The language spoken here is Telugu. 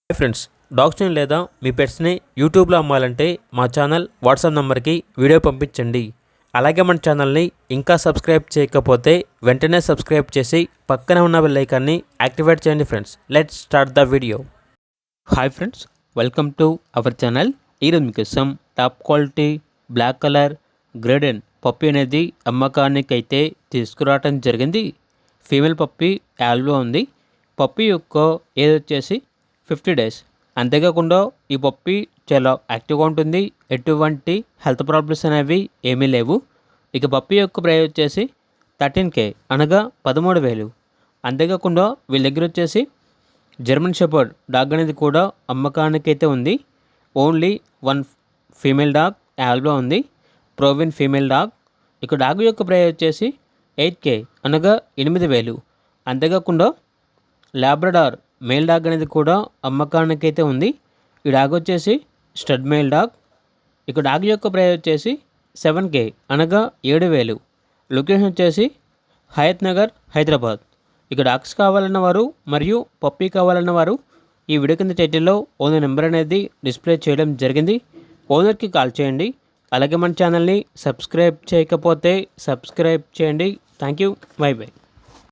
హాయ్ ఫ్రెండ్స్, డాగ్స్ని లేదా మీ పెట్స్ని యూట్యూబ్లో అమ్మాలంటే మా ఛానల్ వాట్సాప్ నెంబర్కి వీడియో పంపించండి. అలాగే మన ఛానల్ని ఇంకా సబ్స్క్రైబ్ చేయకపోతే వెంటనే సబ్స్క్రైబ్ చేసి పక్కనే ఉన్న బెల్ ఐకాన్ని యాక్టివేట్ చేయండి. Friends, let's start the video. Hi friends, welcome to our channel. ఈరోజు మీకోసం టాప్ క్వాలిటీ బ్లాక్ కలర్ గ్రేడెన్ పప్పి అనేది అమ్మకానికి అయితే తీసుకురావటం జరిగింది. ఫీమేల్ పప్పి యాల్లో ఉంది. పప్పి యొక్క ఏజ్ వచ్చేసి 50 days. అంతేకాకుండా ఈ పప్పి చాలా యాక్టివ్గా ఉంటుంది. ఎటువంటి హెల్త్ ప్రాబ్లమ్స్ అనేవి ఏమీ లేవు. ఇక పప్పి యొక్క ప్రైస్ వచ్చేసి 13K అనగా 13,000. అంతేకాకుండా వీళ్ళ దగ్గర వచ్చేసి జర్మన్ షెపర్డ్ డాగ్ అనేది కూడా అమ్మకానికి అయితే ఉంది. ఓన్లీ 1 ఫీమేల్ డాగ్ యాల్లో ఉంది, ప్రోవిన్ ఫీమేల్ డాగ్. ఇక డాగ్ యొక్క ప్రైస్ వచ్చేసి 8K అనగా 8,000. అంతేకాకుండా లాబ్రడార్ మేల్ డాగ్ అనేది కూడా అమ్మకానికి అయితే ఉంది. ఈ డాగ్ వచ్చేసి స్టడ్ మేల్ డాగ్. ఇక డాగ్ యొక్క ప్రైస్ వచ్చేసి 7K అనగా 7,000. లొకేషన్ వచ్చేసి హయత్ నగర్, హైదరాబాద్. ఇక డాగ్స్ కావాలన్న వారు మరియు పప్పీ కావాలన్న వారు ఈ వీడియో కింద టైటిల్లో ఓనర్ నెంబర్ అనేది డిస్ప్లే చేయడం జరిగింది. ఓనర్కి కాల్ చేయండి. అలాగే మన ఛానల్ని సబ్స్క్రైబ్ చేయకపోతే సబ్స్క్రైబ్ చేయండి. Thank you. By by.